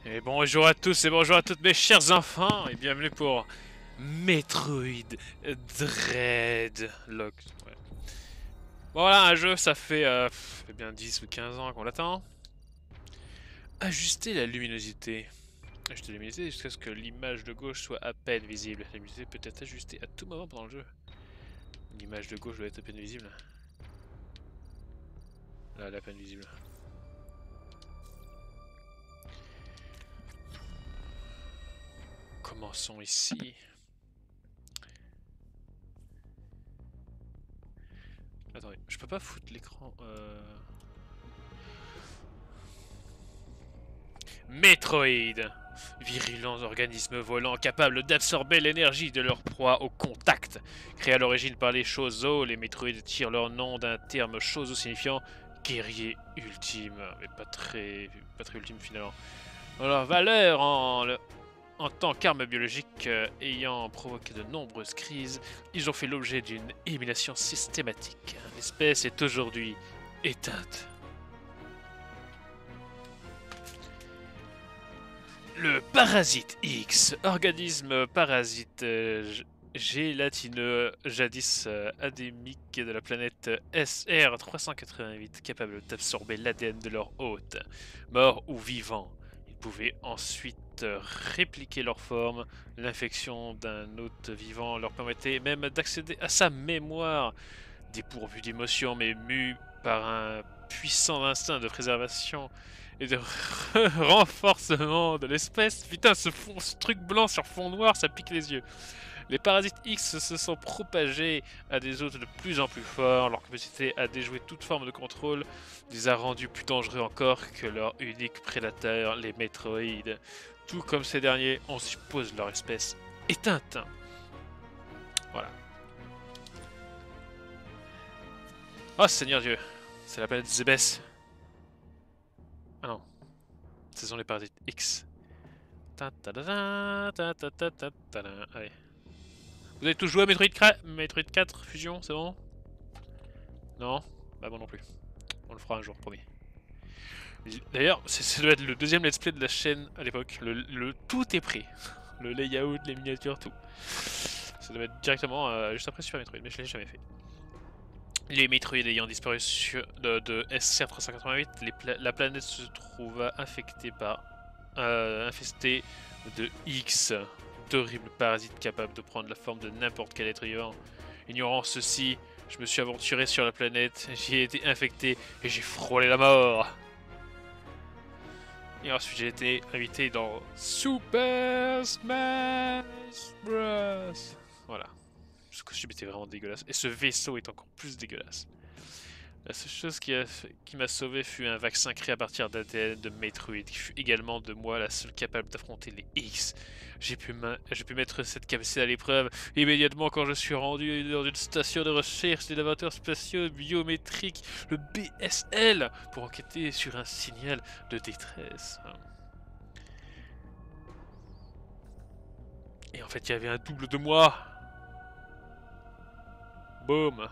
Et bonjour à tous et bonjour à toutes mes chers enfants et bienvenue pour Metroid Dreadlock. Ouais. Bon voilà, un jeu, ça fait, fait bien 10 ou 15 ans qu'on l'attend. Ajuster la luminosité. Ajuster la luminosité jusqu'à ce que l'image de gauche soit à peine visible. La luminosité peut être ajustée à tout moment pendant le jeu. L'image de gauche doit être à peine visible. Là, elle est à peine visible. Commençons ici. Attendez, je peux pas foutre l'écran. Metroid, virulents organismes volants capables d'absorber l'énergie de leur proie au contact. Créés à l'origine par les Shozo, les Metroid tirent leur nom d'un terme Shozo signifiant guerrier ultime, mais pas très ultime finalement. Dans leur valeur en tant qu'arme biologique ayant provoqué de nombreuses crises, ils ont fait l'objet d'une élimination systématique. L'espèce est aujourd'hui éteinte. Le parasite X, organisme parasite gélatineux jadis endémique de la planète SR388, capable d'absorber l'ADN de leur hôte, mort ou vivant. Ils pouvaient ensuite répliquer leur forme. L'infection d'un hôte vivant leur permettait même d'accéder à sa mémoire, dépourvu d'émotions mais mu par un puissant instinct de préservation et de renforcement de l'espèce. Putain, ce truc blanc sur fond noir, ça pique les yeux. Les parasites X se sont propagés à des hôtes de plus en plus forts. Leur capacité à déjouer toute forme de contrôle les a rendus plus dangereux encore que leur unique prédateur, les Metroïdes. Tout comme ces derniers, on suppose leur espèce éteinte. Voilà. Oh Seigneur Dieu, c'est la planète Zebes. Ah non, ce sont les parasites X. Allez. Vous avez tous joué à Metroid 4 Fusion, c'est bon? Non? Bah bon non plus. On le fera un jour, promis. D'ailleurs, ça doit être le deuxième let's play de la chaîne à l'époque. Tout est prêt. Le layout, les miniatures, tout. Ça doit être directement juste après Super Metroid, mais je l'ai jamais fait. Les Metroid ayant disparu de SR388, la planète se trouva infectée infestée de X, d'horribles parasites capables de prendre la forme de n'importe quel être vivant. Ignorant ceci, je me suis aventuré sur la planète, j'y ai été infecté et j'ai frôlé la mort. Et ensuite j'ai été invité dans Super Smash Bros. Voilà. Ce costume était vraiment dégueulasse. Et ce vaisseau est encore plus dégueulasse. La seule chose qui m'a sauvé fut un vaccin créé à partir d'ADN de Metroid, qui fut également de moi la seule capable d'affronter les X. J'ai pu mettre cette capacité à l'épreuve immédiatement quand je suis rendu dans une station de recherche des laboratoires spatiaux biométriques, le BSL, pour enquêter sur un signal de détresse. Et en fait, il y avait un double de moi. Boum.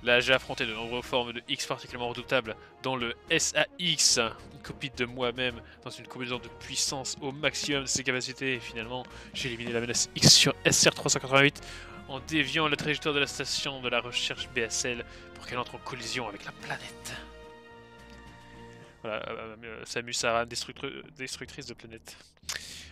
Là, j'ai affronté de nombreuses formes de X particulièrement redoutables, dont le SAX, une copie de moi-même, dans une combinaison de puissance au maximum de ses capacités. Et finalement, j'ai éliminé la menace X sur SR388 en déviant la trajectoire de la station de la recherche BSL pour qu'elle entre en collision avec la planète. Voilà, Samus Aran, destructrice de planète.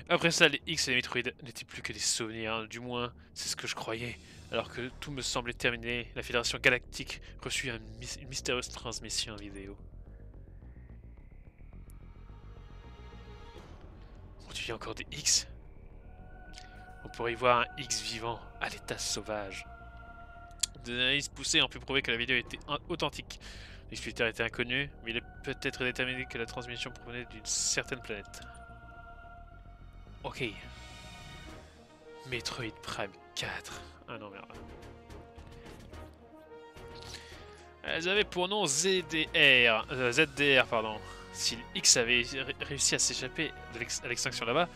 Après ça, les X et les Metroid n'étaient plus que des souvenirs, hein. Du moins, c'est ce que je croyais. Alors que tout me semblait terminé, la Fédération Galactique reçut une mystérieuse transmission vidéo. On y a encore des X? On pourrait y voir un X vivant, à l'état sauvage. Des analyses poussées ont pu prouver que la vidéo était authentique. L'expéditeur était inconnu, mais il est peut-être déterminé que la transmission provenait d'une certaine planète. Ok. Metroid Prime 4. Ah non, merde. Elles avaient pour nom ZDR, pardon. Si X avait réussi à s'échapper à l'extinction là-bas,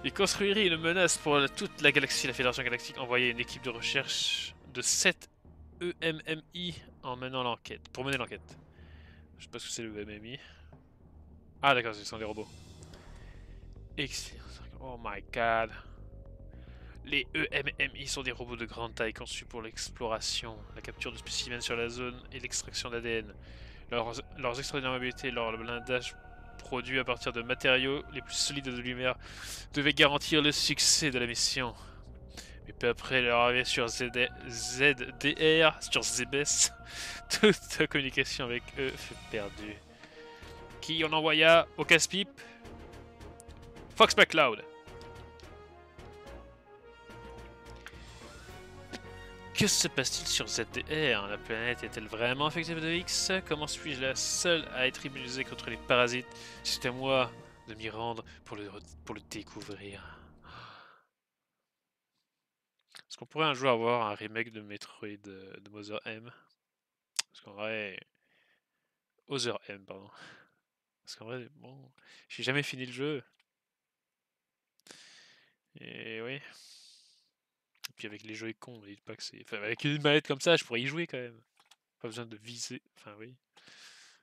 il construirait une menace pour toute la galaxie. La Fédération Galactique envoyait une équipe de recherche de 7 EMMI en menant l'enquête. Pour mener l'enquête. Je sais pas ce que c'est le EMMI. Ah d'accord, ce sont des robots. Oh my god. Les EMMI sont des robots de grande taille conçus pour l'exploration, la capture de spécimens sur la zone et l'extraction d'ADN. Leurs extraordinaires mobilités, leur blindage produit à partir de matériaux les plus solides de l'univers devaient garantir le succès de la mission. Mais peu après leur arrivée sur ZDR, sur ZBS, toute communication avec eux fut perdue. Qui on envoya au casse-pipe? Fox McCloud. Que se passe-t-il sur ZDR? La planète est-elle vraiment affectée de X? Comment suis-je la seule à être immunisée contre les parasites? C'est à moi de m'y rendre pour le découvrir. Est-ce qu'on pourrait un jour avoir un remake de Metroid de Mother M? Parce qu'en vrai... Other M, pardon. Parce qu'en vrai, bon... J'ai jamais fini le jeu. Et oui. Et puis avec les Joy-Con, dites pas que c'est... Enfin, avec une manette comme ça, je pourrais y jouer quand même. Pas besoin de viser. Enfin, oui.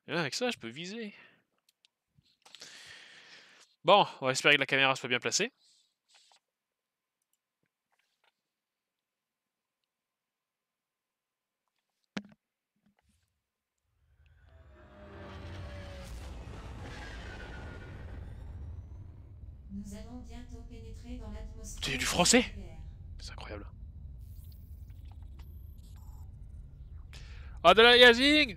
Et là, avec ça, je peux viser. Bon, on va espérer que la caméra soit bien placée. Nous allons bientôt pénétrer dans l'atmosphère C'est du de français? ZDR. C'est incroyable. Ah, de la Yazing!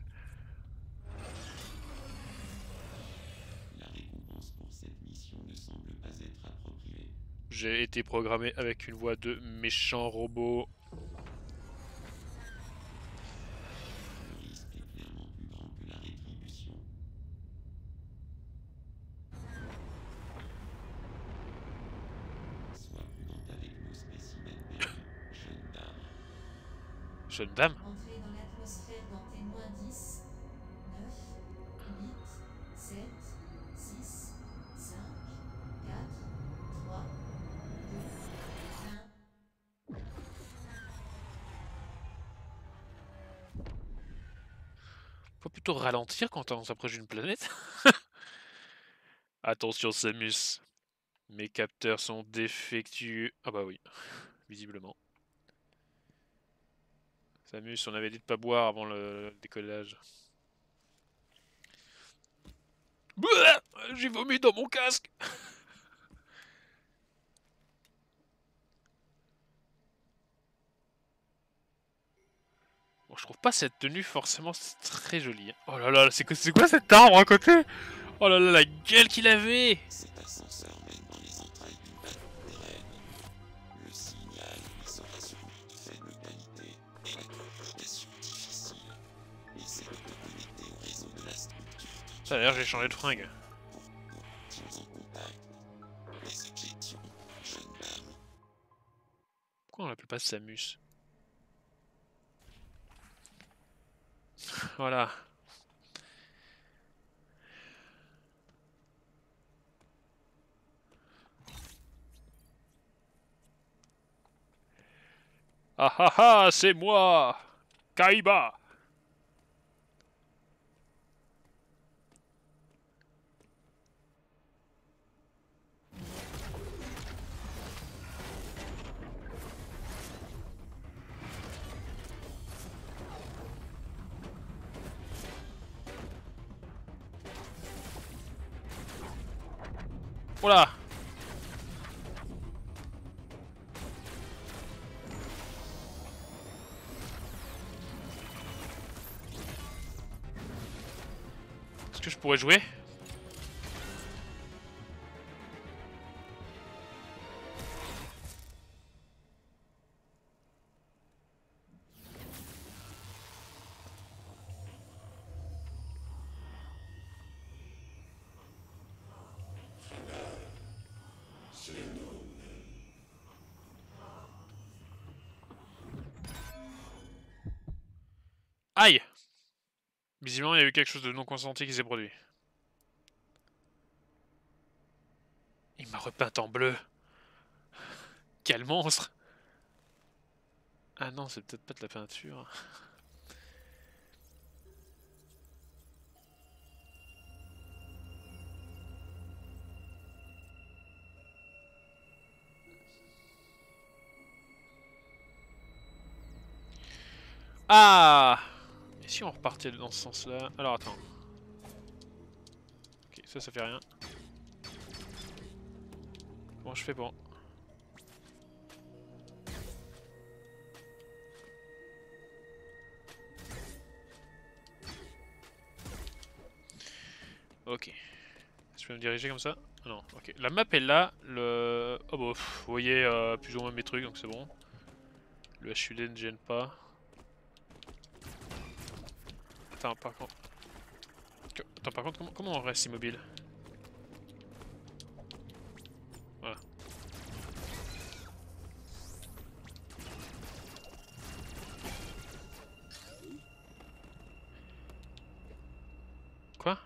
La récompense pour cette mission ne semble pas être appropriée. J'ai été programmé avec une voix de méchant robot. Le risque est clairement plus grand que la rétribution. Sois prudente avec nos spécimens perdus, jeune dame. Jeune dame? Entrez dans l'atmosphère dans T-10, 9, 8, 7, 6, 5, 4, 3, 2, 1. Faut plutôt ralentir quand on s'approche d'une planète. Attention Samus. Mes capteurs sont défectueux. Ah bah oui, visiblement. Samus, on avait dit de pas boire avant le décollage. Bouah, j'ai vomi dans mon casque. Bon, je trouve pas cette tenue forcément très jolie. Oh là là, c'est quoi cet arbre à côté? Oh là là, la gueule qu'il avait! Cet ascenseur mène dans les entrailles d'une bête souterraine. Le signal lui sera soumis faible qualité et la communication difficile. Essaye de te connecter au réseau de la structure. Ça d'ailleurs, j'ai changé de fringue. Tiens en contact. Les objections, jeune dame. Pourquoi on l'appelle pas Samus? Voilà. Ah ah ah, c'est moi! Kaiba! Voilà! Est-ce que je pourrais jouer? Aïe! Visiblement, il y a eu quelque chose de non consenti qui s'est produit. Il m'a repeint en bleu. Quel monstre! Ah non, c'est peut-être pas de la peinture. Ah! Et si on repartait dans ce sens-là? Alors attends. Ok, ça fait rien. Bon, je fais bon. Ok. Je peux me diriger comme ça? Ah non, ok. La map est là, le... Oh bah, vous voyez plus ou moins mes trucs, donc c'est bon. Le HUD ne gêne pas. Attends, par contre... Attends, par contre, comment on reste immobile? Voilà. Quoi?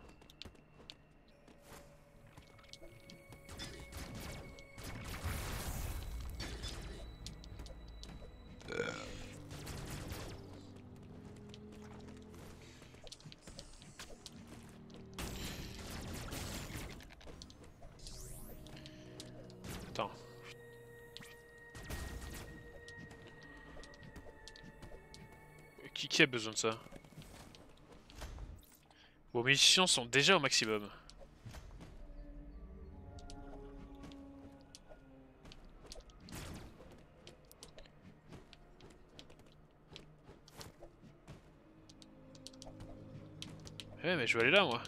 Attends. Qui a besoin de ça? Vos munitions sont déjà au maximum. Ouais, mais je vais aller là, moi.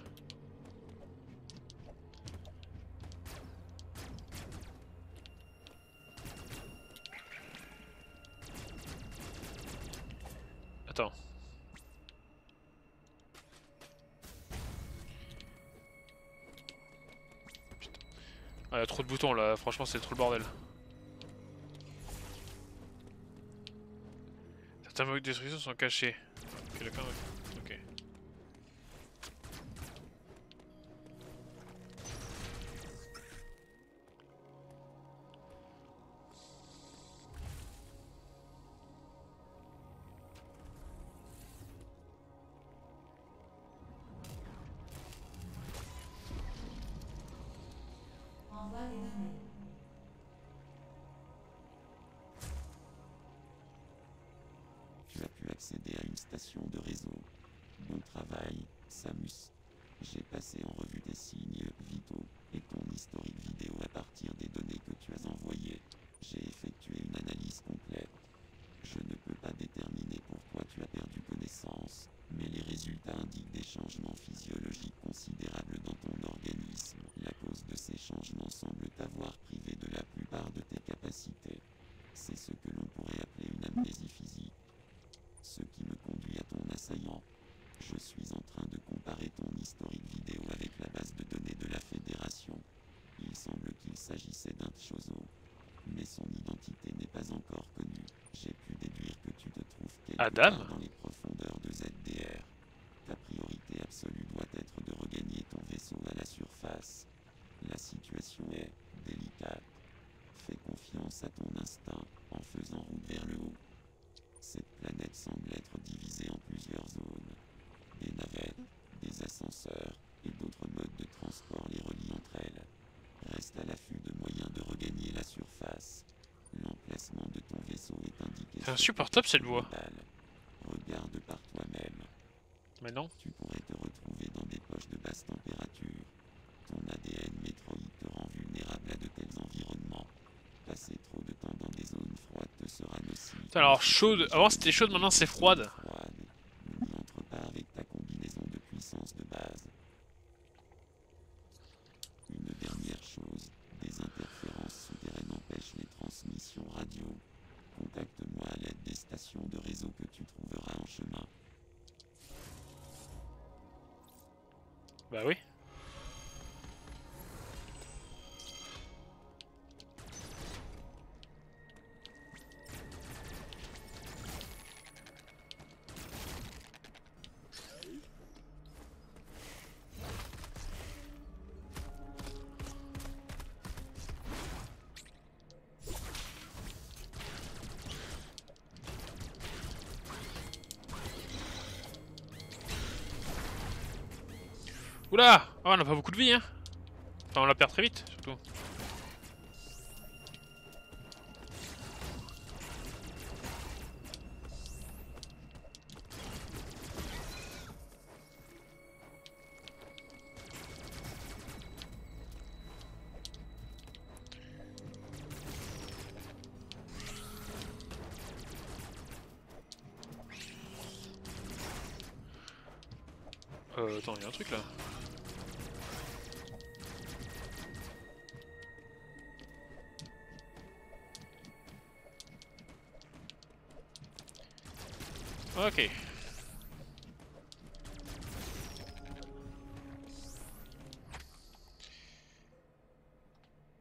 Attends. Ah, y a trop de boutons là, franchement c'est trop le bordel. Certains modes de destruction sont cachés. Ok, d'accord, ok. Envoie les données. Tu as pu accéder à une station de réseau. Bon travail, Samus. J'ai passé en revue tes signes vitaux et ton historique vidéo à partir des données que tu as envoyées. J'ai effectué une analyse complète. Je ne peux pas déterminer pourquoi tu as perdu connaissance, mais les résultats indiquent des changements physiologiques considérables dans ton organisme. La cause de ces changements semble t'avoir privé de la plupart de tes capacités. C'est ce que l'on pourrait appeler une amnésie physique. Ce qui me conduit à ton assaillant. Je suis en train de comparer ton historique vidéo avec la base de données de la Fédération. Il semble qu'il s'agissait d'un Chozo, mais son identité n'est pas encore connue. J'ai pu déduire que tu te trouves quelque Adam? part dans les profondeurs de ZDR. Ta priorité absolue doit être de regagner ton vaisseau à la surface. La situation est délicate. Fais confiance à ton instinct en faisant route vers le haut. Cette planète semble être divisée en plusieurs zones. Des navettes, des ascenseurs et d'autres modes de transport les relient entre elles. Reste à l'affût de moyens de regagner la surface. L'emplacement de ton vaisseau est indiqué. C'est insupportable cette voix. Regarde par toi-même. Mais non. Tu pourrais te retrouver dans des poches de basse température. Ton ADN Metroid te rend vulnérable à de tels environnements. Passer trop de temps dans des zones froides te sera nocif. Alors chaude, avant c'était chaude, maintenant c'est froide. N'y entre pas avec ta combinaison de puissance de base. Une dernière chose, des interférences souterraines empêchent les transmissions radio. Contacte-moi à l'aide des stations de réseau que tu trouveras en chemin. Bah oui. Oula! Oh, on a pas beaucoup de vie, hein. Enfin, on la perd très vite, surtout. attends, il y a un truc là. Ok.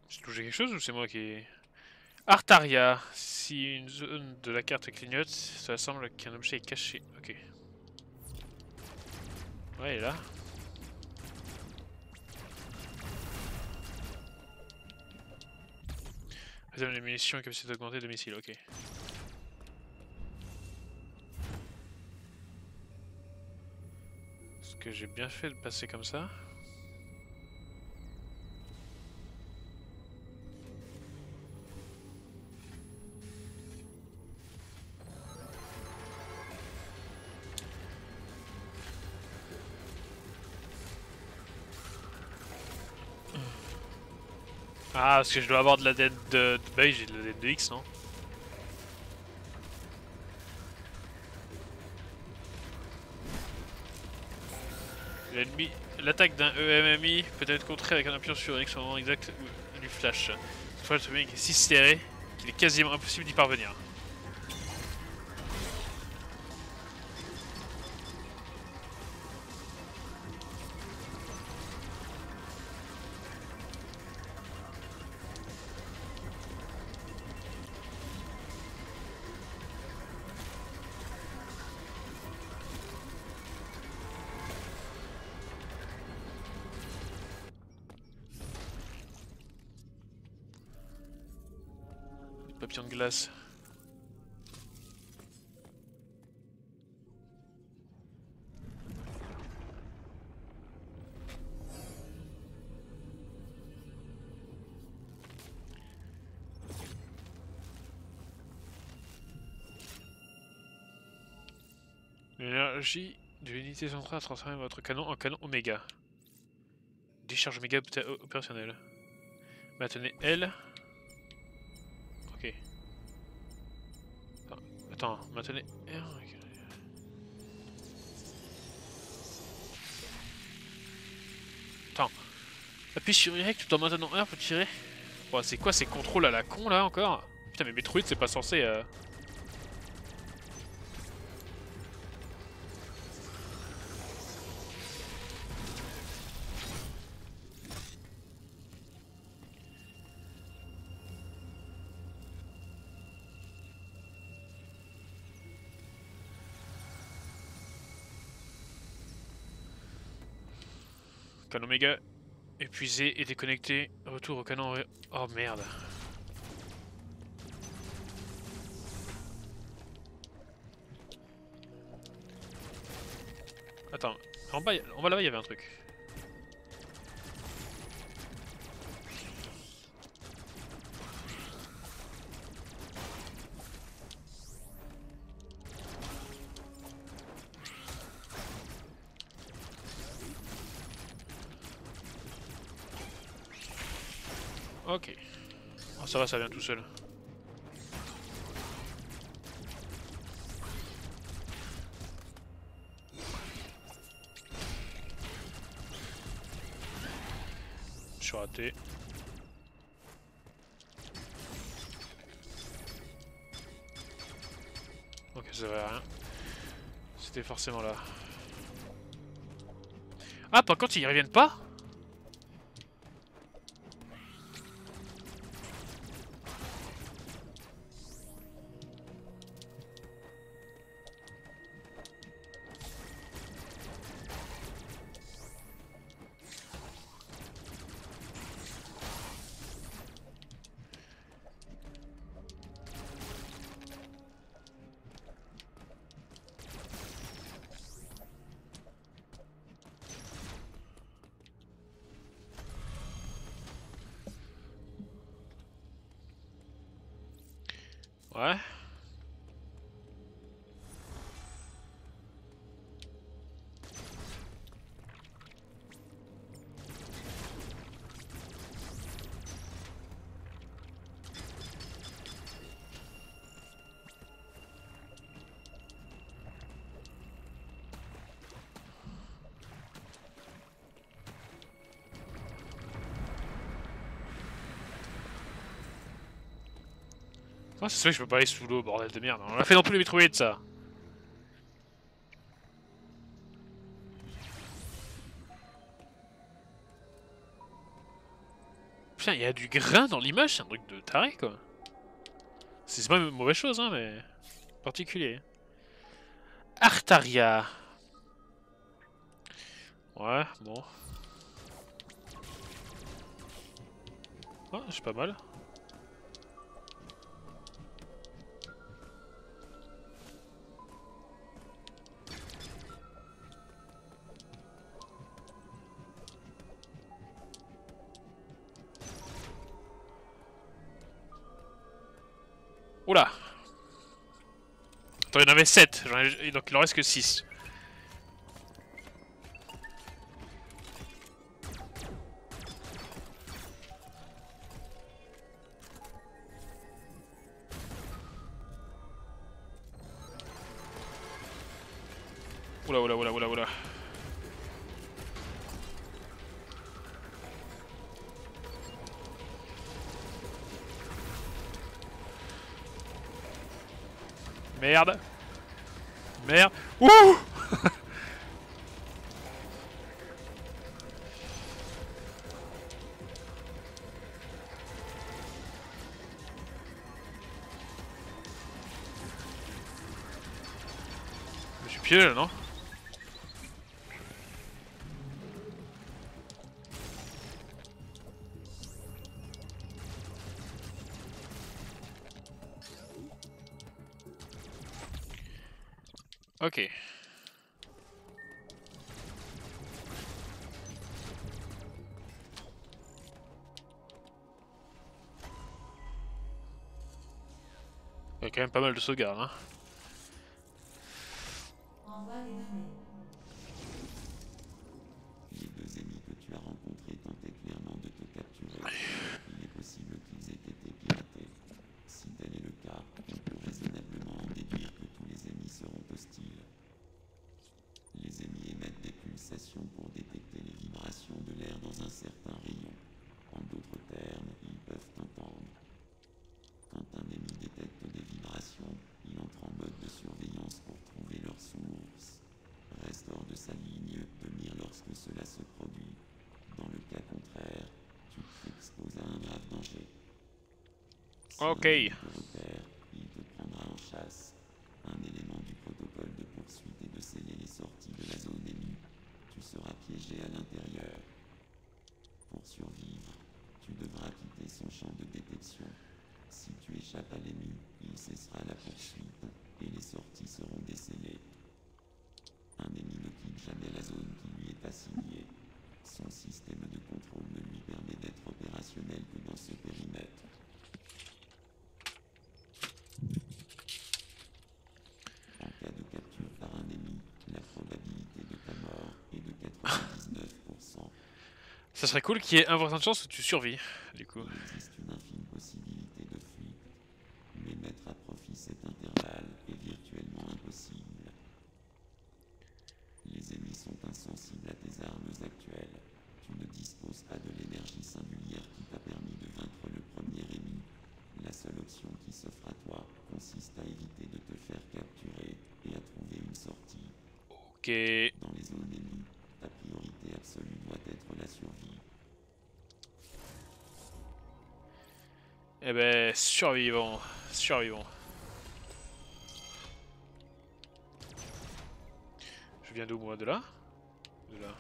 J'ai touché quelque chose ou c'est moi qui... Artaria. Si une zone de la carte clignote, ça semble qu'un objet est caché. Ok. Ouais, il est là. Réserve les munitions et capacité augmentée de missiles, ok. Est-ce que j'ai bien fait de passer comme ça? Ah, parce que je dois avoir de l'ADN de... Bah oui, j'ai de l'ADN de X, non? L'ennemi... L'attaque d'un EMMI peut être contrée avec un appui sur X au moment exact où du flash. Cette fois, le timing est si serré qu'il est quasiment impossible d'y parvenir. Papillon de glace. L'énergie de l'unité centrale a transformé votre canon en canon Oméga. Décharge Oméga opérationnelle. Maintenez L. Ok. Attends, maintenez R. Ok. Attends. Appuie sur Y tout en maintenant R pour tirer. Oh, c'est quoi ces contrôles à la con là encore? Putain, mais Metroid c'est pas censé. Canon Oméga épuisé et déconnecté. Retour au canon. Oh merde. Attends, en bas, là-bas il y avait un truc. Ok. Oh, ça va, ça vient tout seul. Je suis raté. Ok, ça va rien. C'était forcément là. Ah, par contre, ils reviennent pas? Ouais. Oh, c'est vrai que je peux pas aller sous l'eau, bordel de merde. On l'a fait dans tous les Metroid, ça. Putain, il y a du grain dans l'image, c'est un truc de taré, quoi. C'est pas une mauvaise chose, hein, mais... particulier. Artaria. Ouais, bon. Oh, c'est pas mal. Oula. Attends, il y en avait 7, donc il en reste que 6. Oula, oula, oula, oula, oula. Merde. Merde. Ouh. Je suis piégé là, non? Ok. Il y a quand même pas mal de sauvegardes, hein. Envoie les données. Les deux ennemis que tu as rencontrés tentaient clairement de te capturer. Il est possible qu'ils aient été piratés. Si tel est le cas, on peut raisonnablement en déduire que tous les ennemis seront hostiles. Les ennemis émettent des pulsations pour détecter les vibrations de l'air dans un certain rayon. En d'autres termes, ils peuvent t'entendre. Quand un ennemi détecte des vibrations, il entre en mode de surveillance pour trouver leur source. Reste hors de sa ligne de mire lorsque cela se produit. Dans le cas contraire, tu t'exposes à un grave danger. Si Ok. un ennemi te repère, il te prendra en chasse. Un élément du protocole de poursuite est de sceller les sorties de la zone ennemie. Tu seras piégé à l'intérieur. Pour survivre, tu devras quitter son champ de détection. Si tu échappes à l'ennemi, il cessera la poursuite et les sorties seront décellées. Un ennemi ne quitte jamais la zone qui lui est assignée. Son système de contrôle ne lui permet d'être opérationnel que dans ce périmètre. En cas de capture par un ennemi, la probabilité de ta mort est de 99%. Ça serait cool qu'il y ait 1% de chance que tu survis, du coup. Il existe une infime possibilité de fuite, mais mettre à profit cet intervalle est virtuellement impossible. Les ennemis sont insensibles à tes armes actuelles. Tu ne disposes pas de l'énergie singulière qui t'a permis de vaincre le premier ennemi. La seule option qui s'offre à toi consiste à éviter de te faire capturer et à trouver une sortie. Ok. Dans les zones ennemies, ta priorité absolue doit être la survie. Eh ben, survivons. Survivons. Je viens d'où, moi? De là? De là.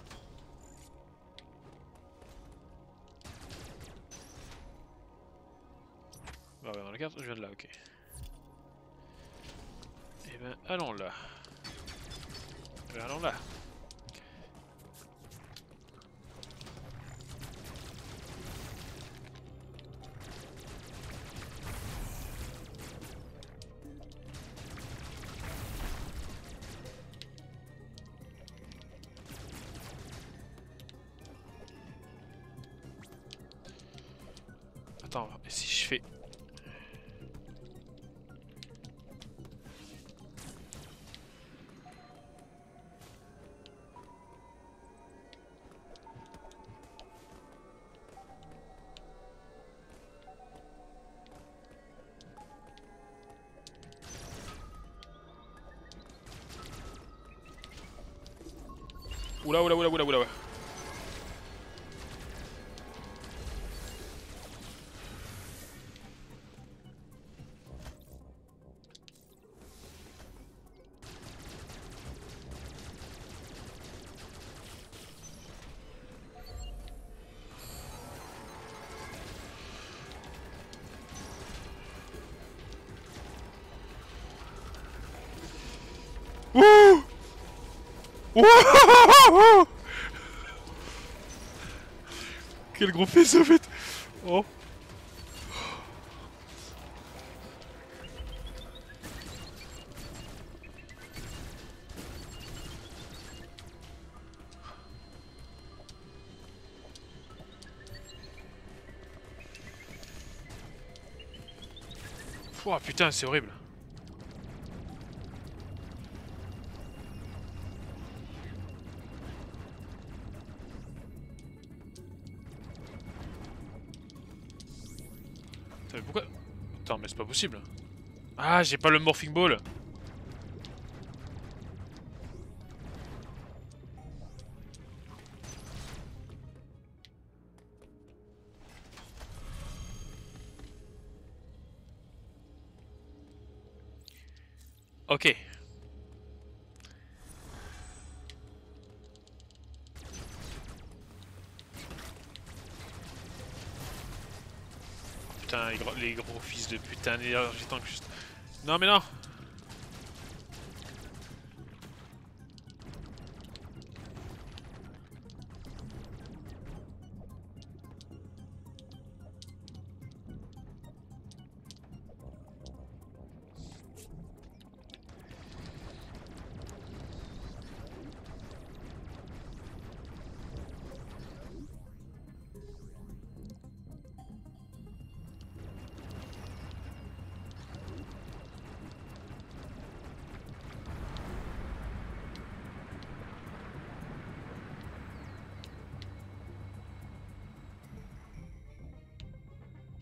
Ah ouais, dans la carte, je viens de là, ok. Eh ben, allons là. Eh ben, allons là. Attends, et si je fais... Oula, oula, oula, oula, oula. Wouh! Wouh! Quel gros fils en fait! Oh! Pouah, putain, c'est horrible! Mais pourquoi? Attends, mais c'est pas possible! Ah, j'ai pas le Morphing Ball! Ok. Putain, les gros fils de putain d'énergie tank juste. Non mais non!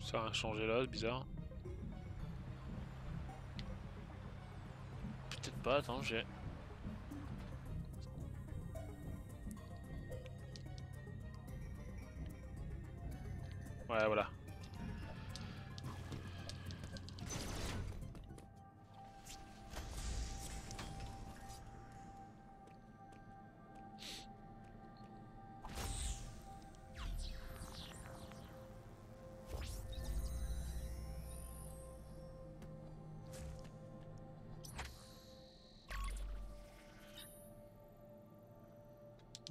Ça a rien changé là, c'est bizarre. Peut-être pas, attends, j'ai... Ouais, voilà.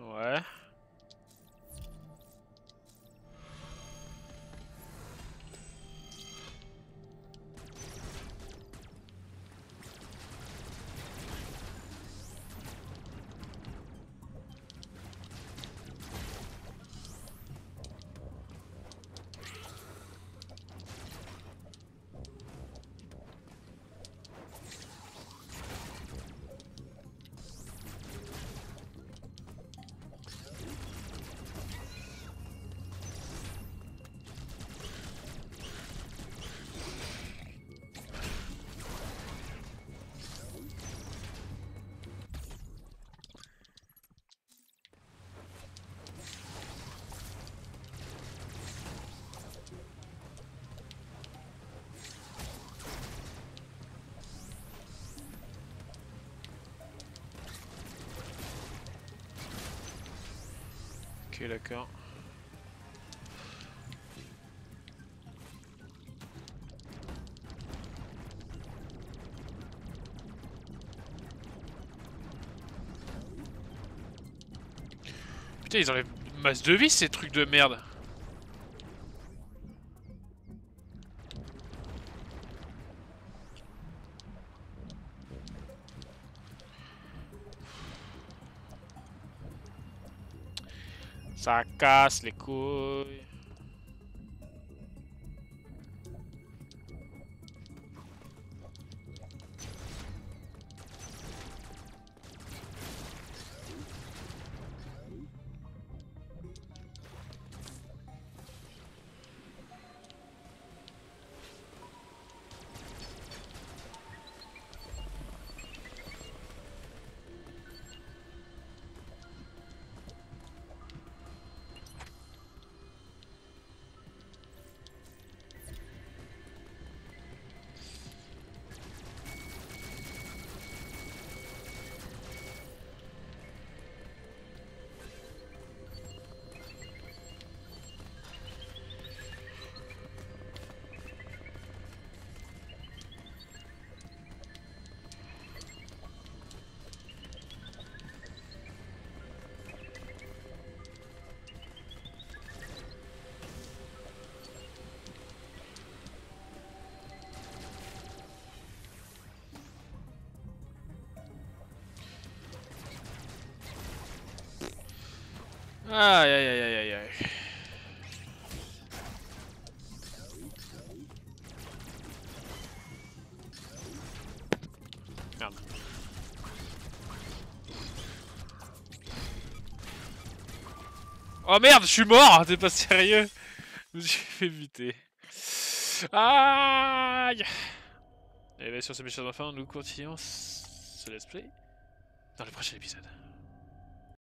Ouais. Ok, d'accord. Putain, ils enlèvent masse de vie ces trucs de merde. Ça casse les couilles. Aïe aïe aïe aïe aïe aïe. Merde. Oh merde, je suis mort. T'es pas sérieux? Je me suis fait buter. Aïe. Et bien sur ce méchant enfin, nous continuons ce let's play dans le prochain épisode.